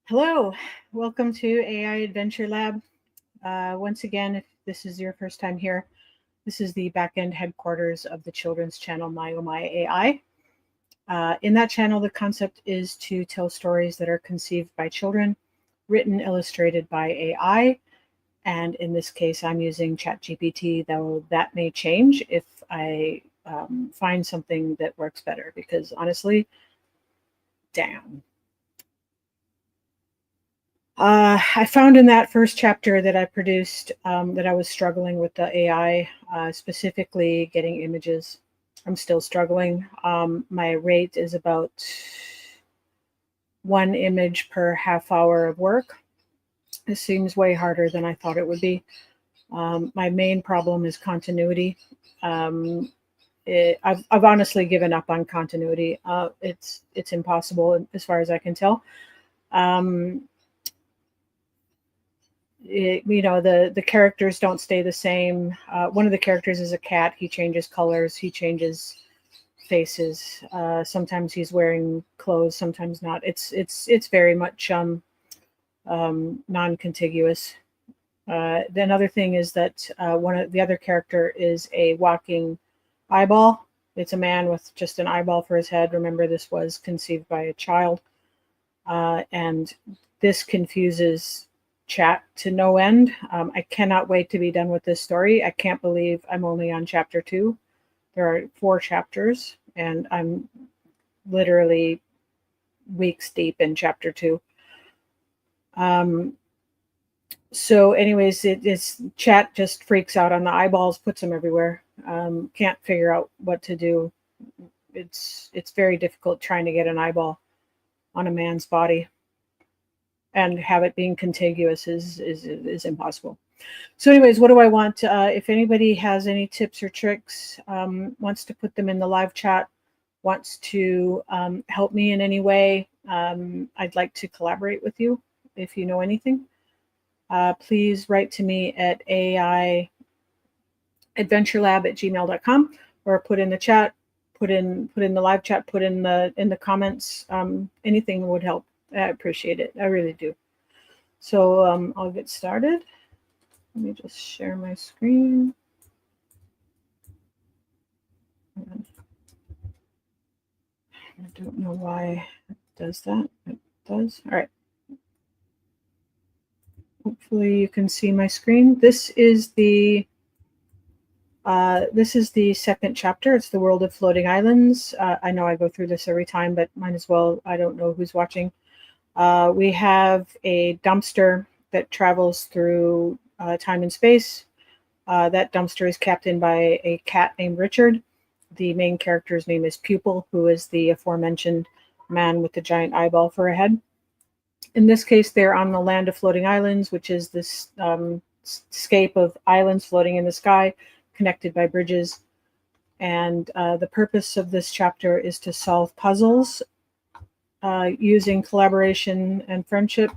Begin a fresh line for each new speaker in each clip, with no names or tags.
Hello, welcome to AI Adventure Lab. Once again, if this is your first time here, this is the back-end headquarters of the children's channel, My Oh My AI. In that channel, the concept is to tell stories that are conceived by children, written, illustrated by AI. And in this case, I'm using ChatGPT, though that may change if I find something that works better, because honestly, damn. I found in that first chapter that I produced that I was struggling with the AI, specifically getting images. I'm still struggling. My rate is about 1 image per half hour of work. This seems way harder than I thought it would be. My main problem is continuity. I've honestly given up on continuity. It's impossible as far as I can tell. The characters don't stay the same. One of the characters is a cat. He changes colors. He changes faces. Sometimes he's wearing clothes. Sometimes not. It's very much non-contiguous. The another thing is that the other character is a walking eyeball. It's a man with just an eyeball for his head. Remember, this was conceived by a child, and this confuses Chat to no end. I cannot wait to be done with this story. I can't believe I'm only on chapter 2. There are 4 chapters, and I'm literally weeks deep in chapter 2. So anyways, it's Chat just freaks out on the eyeballs, puts them everywhere. Can't figure out what to do. It's very difficult trying to get an eyeball on a man's body, and have it being contiguous is impossible. So anyways, what do I want? If anybody has any tips or tricks, wants to put them in the live chat, wants to help me in any way, I'd like to collaborate with you. If you know anything, please write to me at AIAdventurelab@gmail.com, or put in the chat, put in the live chat, put in the comments. Anything would help. I appreciate it. I really do. So I'll get started. Let me just share my screen. I don't know why it does that. It does. All right. Hopefully you can see my screen. This is the second chapter. It's the world of floating islands. I know I go through this every time, but might as well. I don't know who's watching. We have a dumpster that travels through time and space. That dumpster is captained by a cat named Richard. The main character's name is Pupil, who is the aforementioned man with the giant eyeball for a head. In this case, they're on the land of floating islands, which is this scape of islands floating in the sky, connected by bridges. And the purpose of this chapter is to solve puzzles using collaboration and friendship.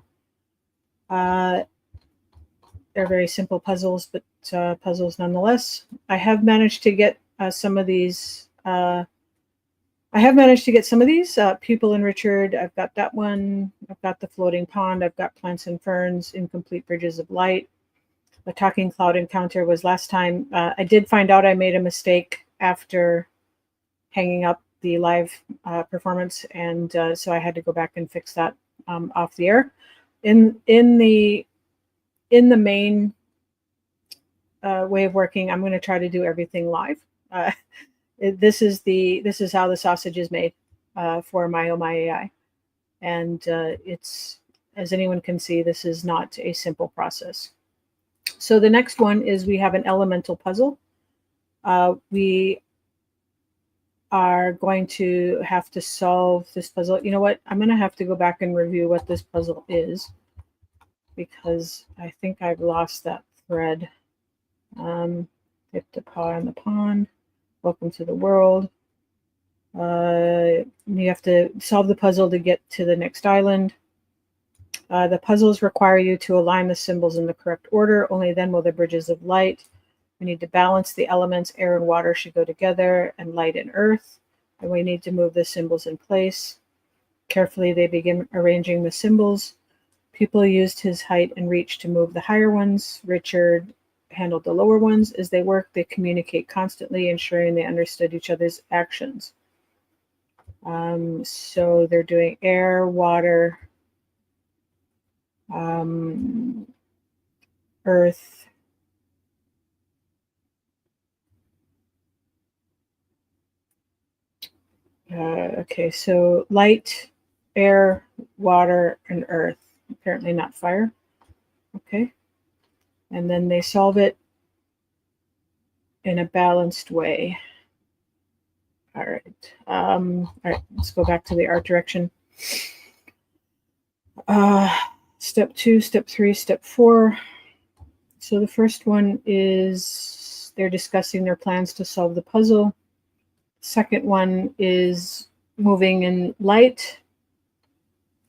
They're very simple puzzles, but puzzles nonetheless. I have managed to get some of these. Pupil and Richard. I've got that one. I've got the floating pond. I've got plants and ferns, incomplete bridges of light. The talking cloud encounter was last time. I did find out I made a mistake after hanging up the live performance, and so I had to go back and fix that off the air. In the main way of working, I'm going to try to do everything live. This is how the sausage is made for My Oh My AI, and it's, as anyone can see, this is not a simple process. So the next one is we have an elemental puzzle. We are going to have to solve this puzzle. You know what? I'm going to have to go back and review what this puzzle is, because I think I've lost that thread. Hit the paw in the pond. Welcome to the world. You have to solve the puzzle to get to the next island. The puzzles require you to align the symbols in the correct order. Only then will the bridges of light. We need to balance the elements. Air and water should go together, and light and earth. And we need to move the symbols in place. Carefully, they begin arranging the symbols. People used his height and reach to move the higher ones. Richard handled the lower ones. As they work, they communicate constantly, ensuring they understood each other's actions. So they're doing air, water, earth, okay, so light, air, water, and earth. Apparently not fire. Okay. And then they solve it in a balanced way. All right. All right, let's go back to the art direction. Step 2, step 3, step 4. So the first one is they're discussing their plans to solve the puzzle. Second one is moving in light.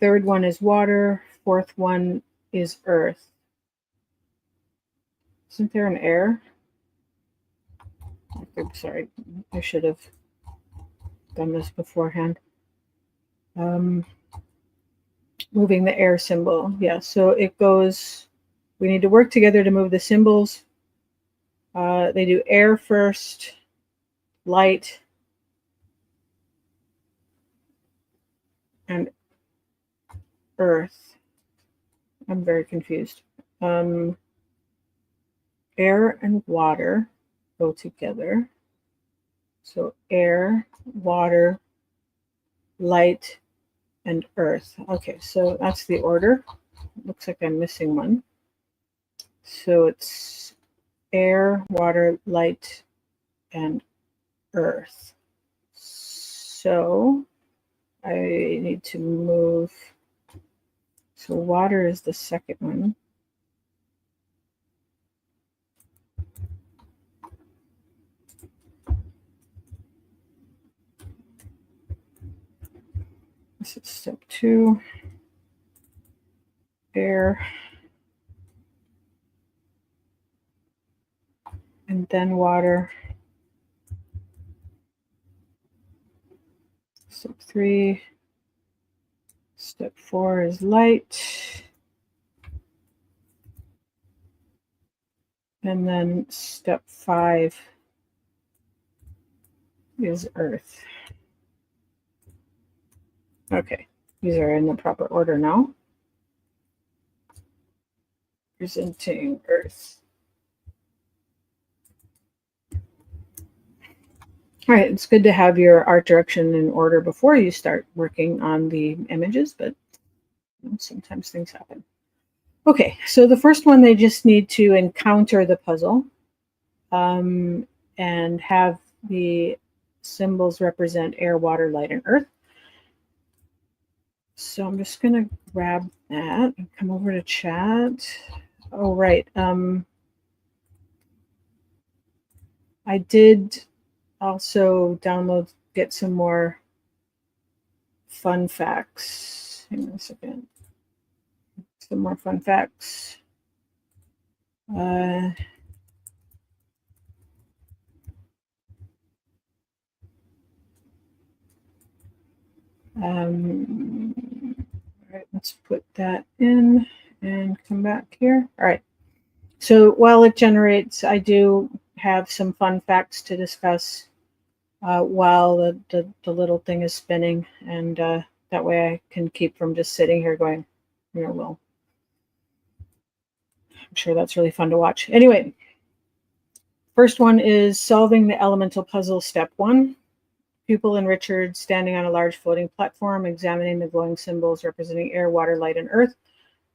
Third one is water. Fourth one is earth. Isn't there an air? I'm sorry, I should have done this beforehand. Moving the air symbol. Yeah, so it goes, we need to work together to move the symbols. They do air first, light, and earth. I'm very confused. Air and water go together. So air, water, light, and earth. Okay, so that's the order. Looks like I'm missing one. So it's air, water, light, and earth. So I need to move. So water is the second one. This is step 2. Air. And then water. Step 3. Step 4 is light. And then step 5 is earth. Okay, these are in the proper order now. Presenting earth. All right, it's good to have your art direction in order before you start working on the images, but sometimes things happen. Okay, so the first one, they just need to encounter the puzzle and have the symbols represent air, water, light, and earth. So I'm just going to grab that and come over to chat. Oh, right. I did also get some more fun facts. Hang on a second. Some more fun facts. All right, let's put that in and come back here. All right. So while it generates, I do have some fun facts to discuss while the little thing is spinning, and that way I can keep from just sitting here going, well, I'm sure that's really fun to watch. Anyway, first one is solving the elemental puzzle, step 1. Pupil and Richard standing on a large floating platform, examining the glowing symbols representing air, water, light, and earth.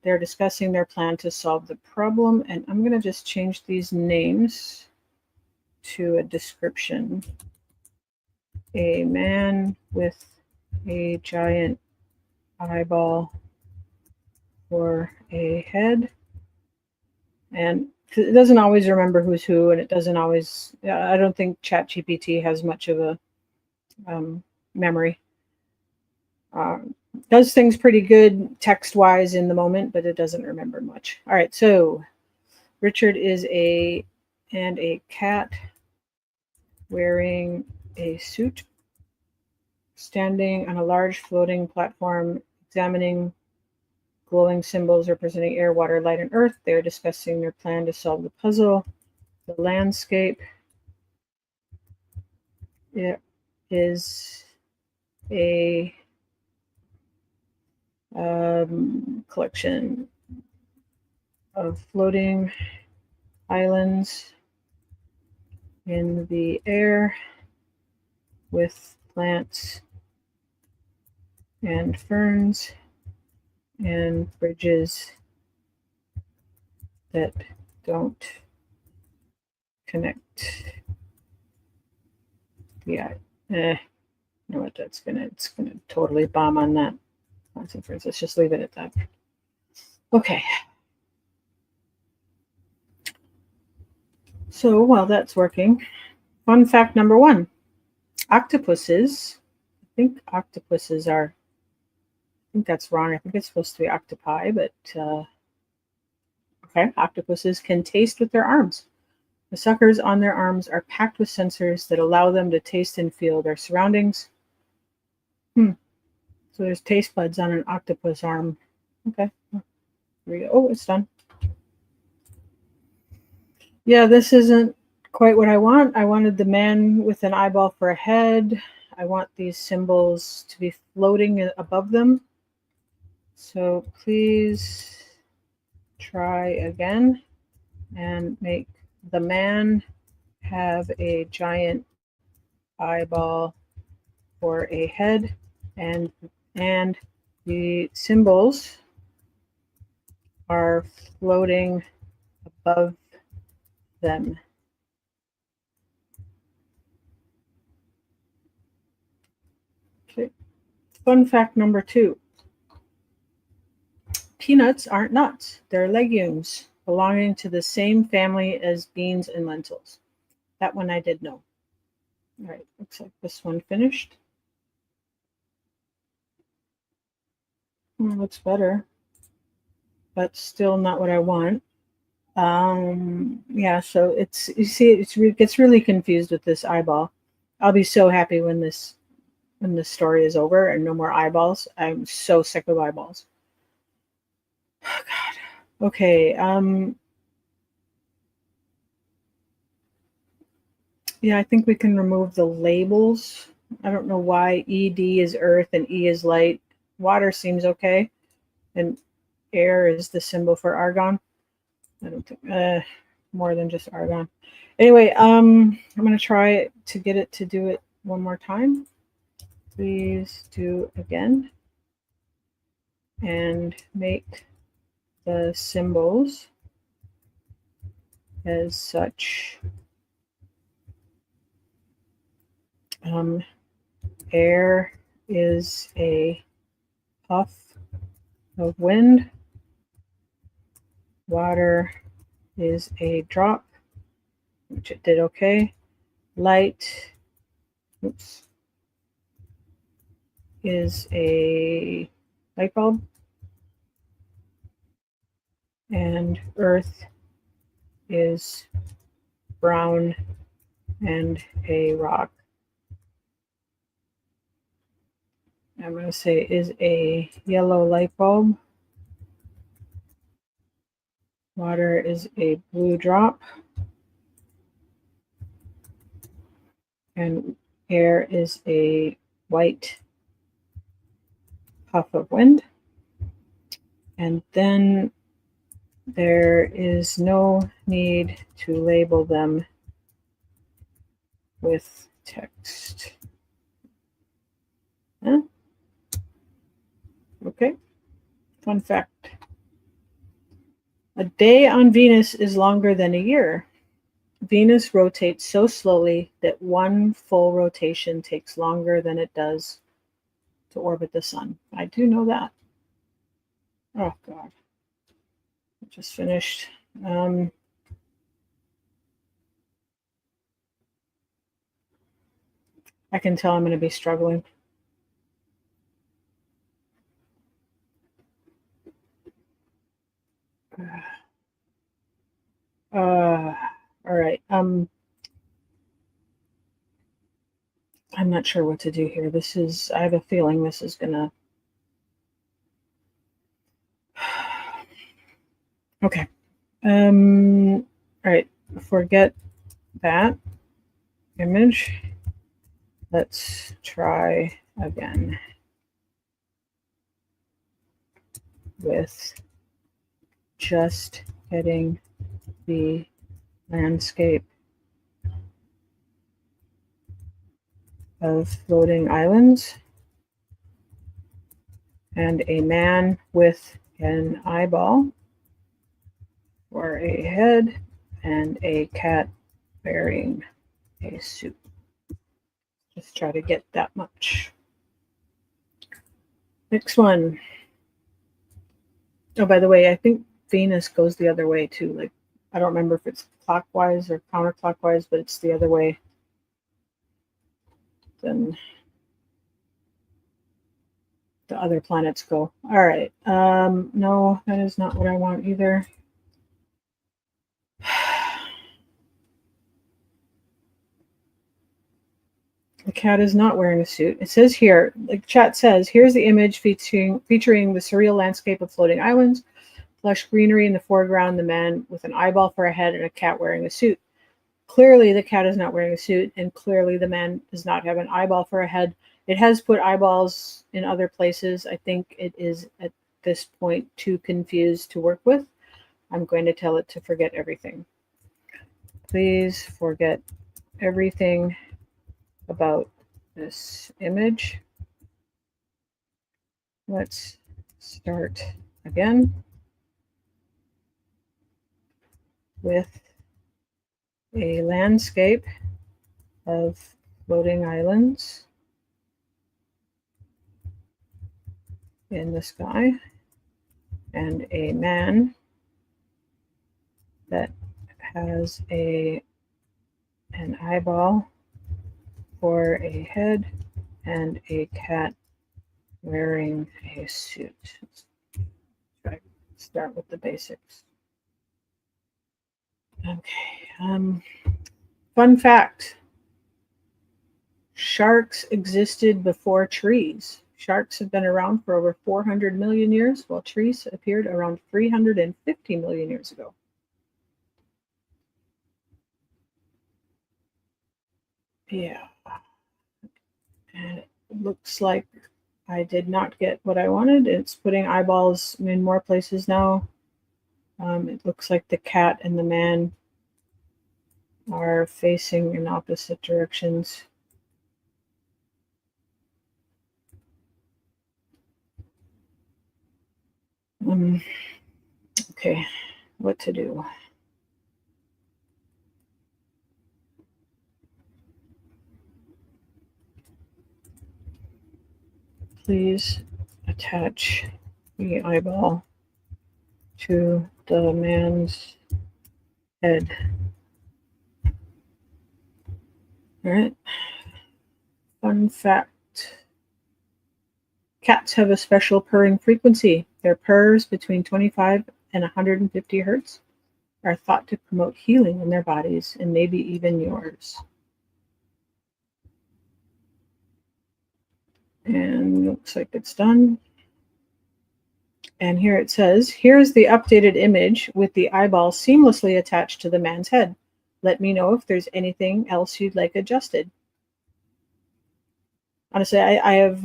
They're discussing their plan to solve the problem, and I'm going to just change these names to a description. A man with a giant eyeball for a head. And it doesn't always remember who's who, and it doesn't always, I don't think ChatGPT has much of a memory. Does things pretty good text-wise in the moment, but it doesn't remember much. All right, so Richard is a cat wearing a suit, standing on a large floating platform, examining glowing symbols representing air, water, light, and earth. They're discussing their plan to solve the puzzle. The landscape, it is a collection of floating islands in the air with plants and ferns and bridges that don't connect. Yeah, you know what? It's gonna totally bomb on that. Let's just leave it at that. Okay. So while that's working, fun fact number 1: octopuses. I think octopuses are. I think that's wrong. I think it's supposed to be octopi, but okay. Octopuses can taste with their arms. The suckers on their arms are packed with sensors that allow them to taste and feel their surroundings. So there's taste buds on an octopus arm. Okay. Here we go. Oh, it's done. Yeah, this isn't quite what I want. I wanted the man with an eyeball for a head. I want these symbols to be floating above them. So please try again and make the man have a giant eyeball for a head, and the symbols are floating above them. Okay. Fun fact number 2: peanuts aren't nuts. They're legumes belonging to the same family as beans and lentils. That one I did know. All right, looks like this one finished. Looks better, but still not what I want. Yeah, so it's, you see, it gets really confused with this eyeball. I'll be so happy when this story is over and no more eyeballs. I'm so sick of eyeballs. Oh God. Okay. Yeah, I think we can remove the labels. I don't know why ED is earth and E is light. Water seems okay, and air is the symbol for argon. I don't think more than just argon. Anyway, I'm gonna try to get it to do it one more time. Please do again and make the symbols as such. Air is a puff of wind. Water is a drop, which it did okay. Light, is a light bulb. And earth is brown and a rock. I'm going to say is a yellow light bulb. Water is a blue drop. And air is a white puff of wind. And then there is no need to label them with text. Huh? Okay. Fun fact. A day on Venus is longer than a year. Venus rotates so slowly that one full rotation takes longer than it does to orbit the sun. I do know that. Oh, God. I just finished. I can tell I'm going to be struggling. All right. I'm not sure what to do here. I have a feeling this is gonna. Okay. All right. Forget that image. Let's try again with just getting the landscape of floating islands and a man with an eyeball for a head and a cat wearing a suit. Just try to get that much. Next one. Oh, by the way, I think Venus goes the other way too. Like, I don't remember if it's clockwise or counterclockwise, but it's the other way than the other planets go. All right. No, that is not what I want either. The cat is not wearing a suit. It says here, like chat says, here's the image featuring the surreal landscape of floating islands, lush greenery in the foreground, the man with an eyeball for a head, and a cat wearing a suit. Clearly, the cat is not wearing a suit, and clearly, the man does not have an eyeball for a head. It has put eyeballs in other places. I think it is at this point too confused to work with. I'm going to tell it to forget everything. Please forget everything about this image. Let's start again with a landscape of floating islands in the sky and a man that has an eyeball for a head and a cat wearing a suit. Let's start with the basics. Okay. Fun fact. Sharks existed before trees. Sharks have been around for over 400 million years, while trees appeared around 350 million years ago. Yeah. And it looks like I did not get what I wanted. It's putting eyeballs in more places now. It looks like the cat and the man are facing in opposite directions. Okay, what to do? Please attach the eyeball to the man's head. All right. Fun fact. Cats have a special purring frequency. Their purrs between 25 and 150 hertz are thought to promote healing in their bodies and maybe even yours. And looks like it's done. And here it says, here's the updated image with the eyeball seamlessly attached to the man's head. Let me know if there's anything else you'd like adjusted. Honestly, I have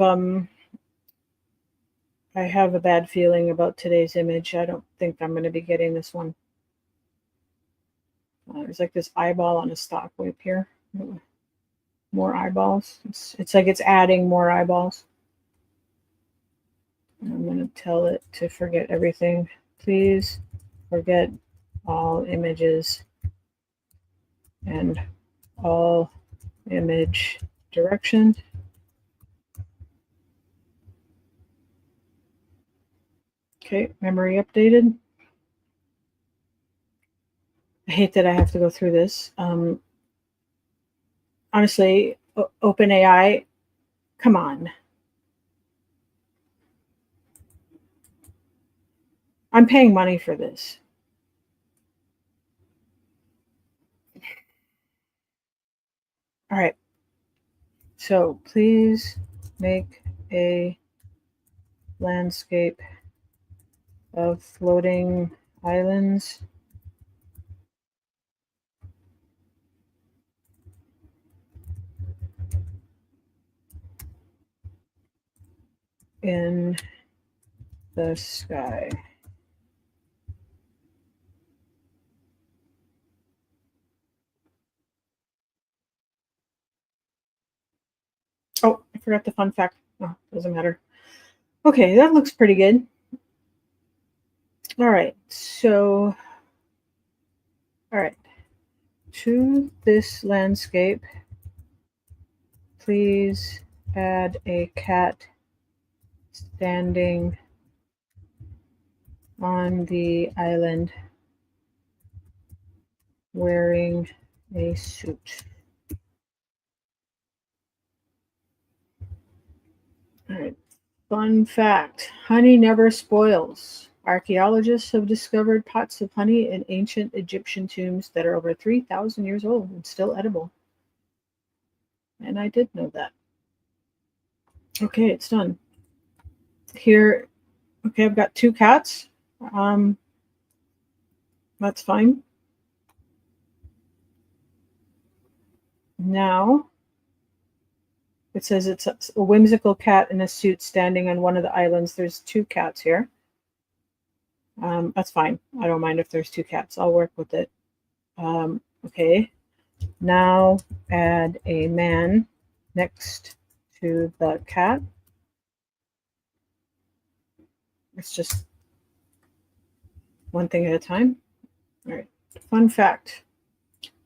a bad feeling about today's image. I don't think I'm going to be getting this one. There's like this eyeball on a stock whip here. More eyeballs. It's like it's adding more eyeballs. I'm going to tell it to forget everything. Please forget all images and all image direction. Okay, memory updated. I hate that I have to go through this. Honestly, OpenAI, come on. I'm paying money for this. All right. So please make a landscape of floating islands in the sky. Oh, I forgot the fun fact. Oh, doesn't matter. Okay, that looks pretty good. All right, so, all right. To this landscape, please add a cat standing on the island wearing a suit. All right. Fun fact, honey never spoils. Archaeologists have discovered pots of honey in ancient Egyptian tombs that are over 3,000 years old and still edible. And I did know that. Okay, it's done. Here, okay, I've got 2 cats. That's fine. Now, it says it's a whimsical cat in a suit standing on one of the islands. There's 2 cats here. That's fine. I don't mind if there's 2 cats. I'll work with it. Okay. Now add a man next to the cat. It's just one thing at a time. All right. Fun fact.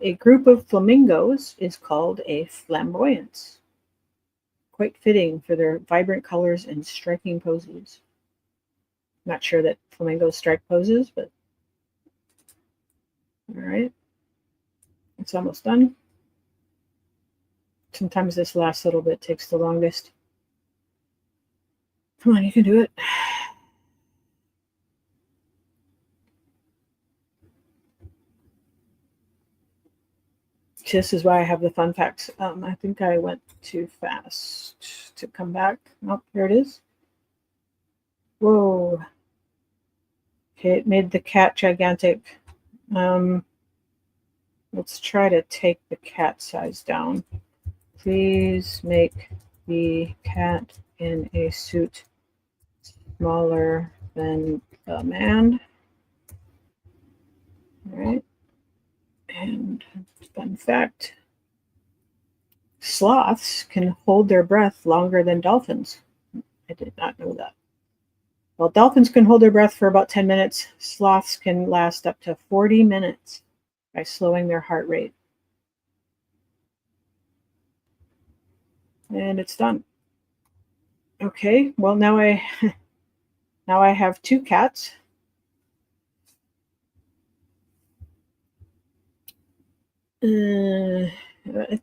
A group of flamingos is called a flamboyance. Quite fitting for their vibrant colors and striking poses. Not sure that flamingos strike poses, but all right. It's almost done. Sometimes this last little bit takes the longest. Come on, you can do it. This is why I have the fun facts. I think I went too fast to come back. Oh, here it is. Whoa. Okay, it made the cat gigantic. Let's try to take the cat size down. Please make the cat in a suit smaller than the man. All right. And fun fact, sloths can hold their breath longer than dolphins. I did not know that. While dolphins can hold their breath for about 10 minutes, sloths can last up to 40 minutes by slowing their heart rate. And it's done. Okay, well now I have 2 cats. I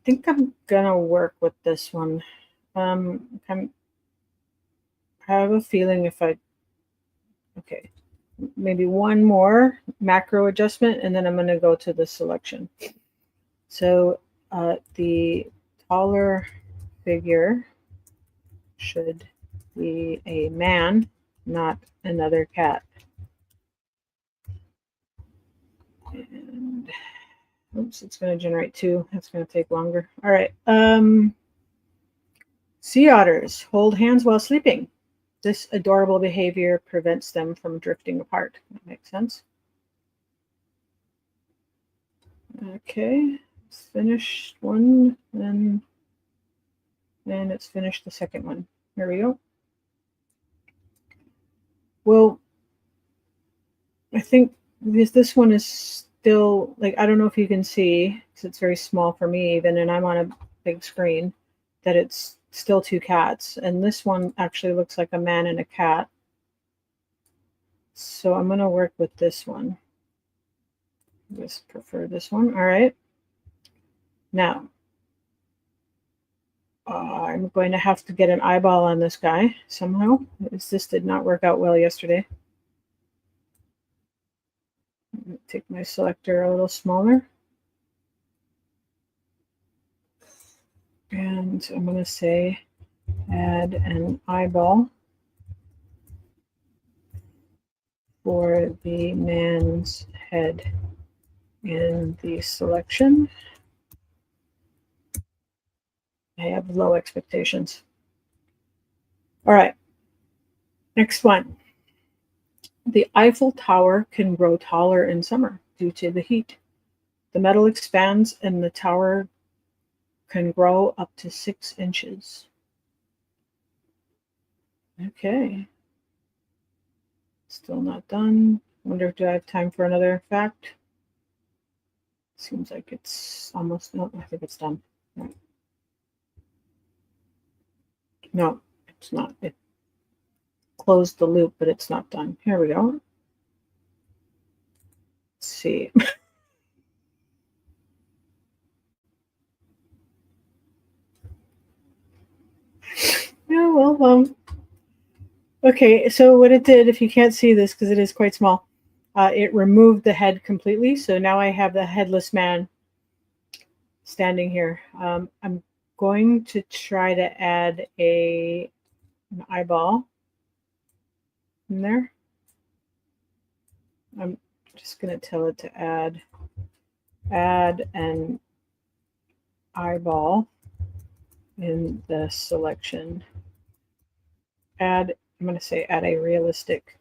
think I'm gonna work with this one. I have a feeling okay, maybe one more macro adjustment, and then I'm gonna go to the selection. So the taller figure should be a man, not another cat. And oops, it's going to generate 2. That's going to take longer. All right. Sea otters hold hands while sleeping. This adorable behavior prevents them from drifting apart. That makes sense. Okay, it's finished one, and it's finished the second one. There we go. Well, I think this one is still, like, I don't know if you can see, because it's very small for me even, and I'm on a big screen, that it's still 2 cats. And this one actually looks like a man and a cat. So I'm going to work with this one. I just prefer this one. All right. Now, I'm going to have to get an eyeball on this guy somehow. This did not work out well yesterday. I'm going to take my selector a little smaller. And I'm going to say add an eyeball. for the man's head in the selection. I have low expectations. All right, next one. The Eiffel Tower can grow taller in summer due to the heat. The metal expands and the tower can grow up to 6 inches. Okay. Still not done. Wonder if I have time for another fact. Seems like it's almost, no, I think it's done. Right. No, it's not. It closed the loop, but it's not done. Here we go. Let's see. Yeah, well, okay, so what it did, if you can't see this because it is quite small, it removed the head completely. So now I have the headless man standing here. I'm going to try to add an eyeball in there. I'm just going to tell it to add an eyeball in the selection. I'm going to say add a realistic.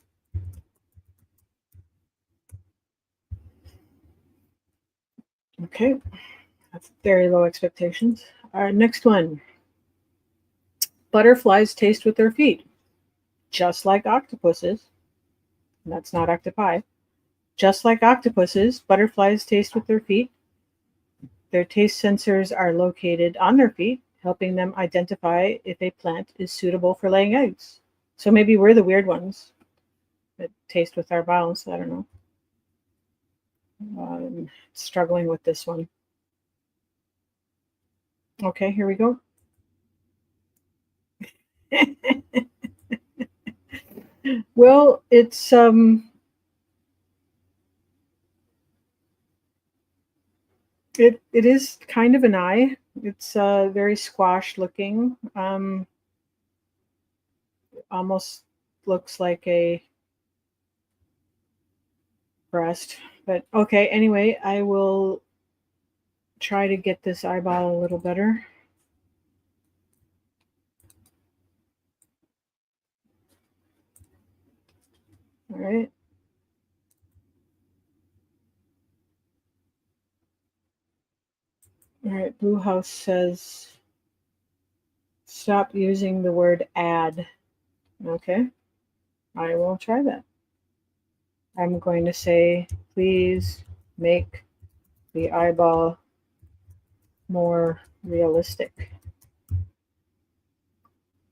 Okay, that's very low expectations. All right, next one. Butterflies taste with their feet, just like octopuses. And that's not octopi. Just like octopuses, butterflies taste with their feet. Their taste sensors are located on their feet, helping them identify if a plant is suitable for laying eggs. So maybe we're the weird ones that taste with our mouths. I don't know. I'm struggling with this one. Okay, here we go. Well, it's it is kind of an eye. It's very squashed looking. Almost looks like a breast. But okay, anyway, I will try to get this eyeball a little better. All right. All right, Blue House says stop using the word add. Okay, I will try that. I'm going to say, please make the eyeball more realistic.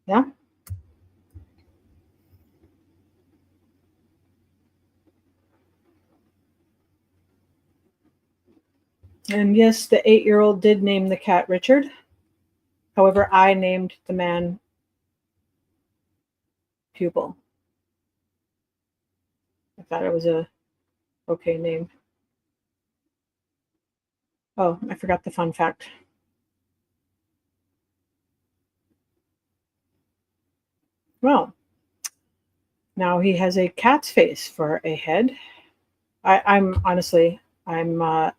Yeah? And yes, the 8-year-old did name the cat Richard. However, I named the man Pupil. I thought it was a okay name. Oh, I forgot the fun fact. Well, now he has a cat's face for a head. I'm honestly, I'm going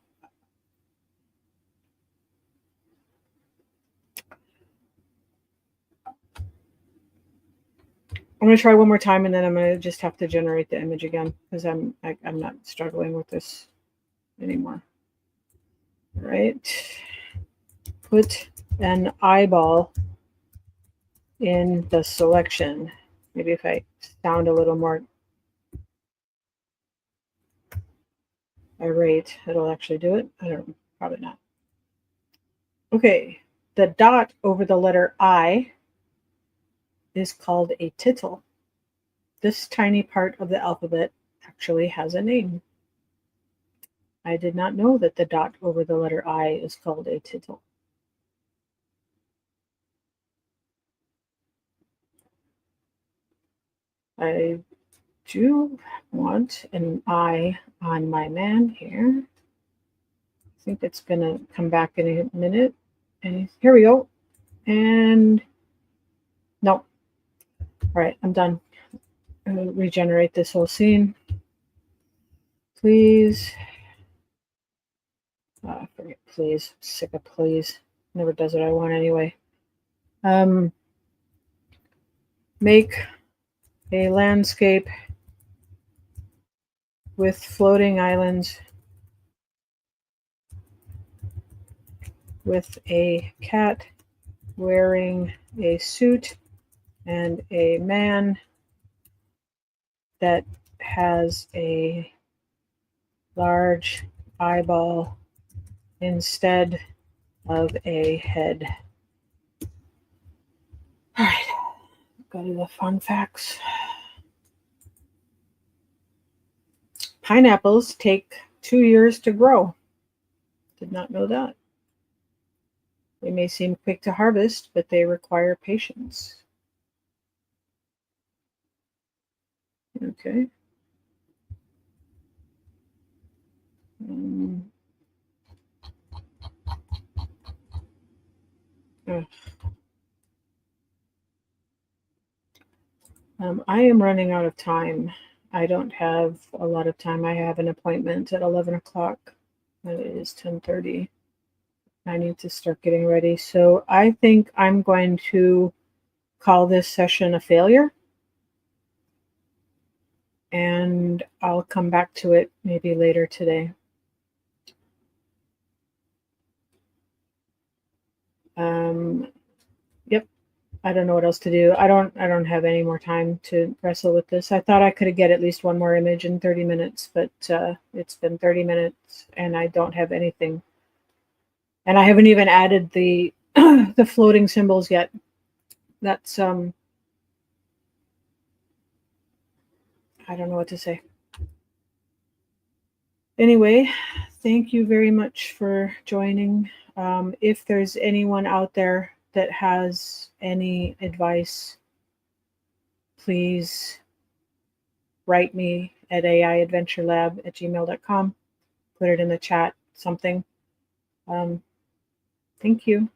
to try one more time, and then I'm going to just have to generate the image again because I'm not struggling with this anymore. All right. Put an eyeball in the selection. Maybe if I sound a little more irate, it'll actually do it. I don't know. Probably not. Okay. The dot over the letter I is called a tittle. This tiny part of the alphabet actually has a name. I did not know that the dot over the letter I is called a tittle. I do want an eye on my man here. I think it's going to come back in a minute. And here we go. And no. All right, I'm done. I'm going to regenerate this whole scene. Please. Forget please. I'm sick of please. Never does what I want anyway. Make a landscape with floating islands with a cat wearing a suit and a man that has a large eyeball instead of a head. All right, go to the fun facts. Pineapples take 2 years to grow. Did not know that. They may seem quick to harvest, but they require patience. Okay. I am running out of time. I don't have a lot of time. I have an appointment at 11 o'clock. And it is 10:30. I need to start getting ready. So I think I'm going to call this session a failure. And I'll come back to it maybe later today. Yep. I don't know what else to do. I don't have any more time to wrestle with this. I thought I could get at least one more image in 30 minutes, but it's been 30 minutes and I don't have anything. And I haven't even added the the floating symbols yet. That's I don't know what to say. Anyway, thank you very much for joining. If there's anyone out there that has any advice, please write me at AIAdventureLab@gmail.com. Put it in the chat, something. Thank you.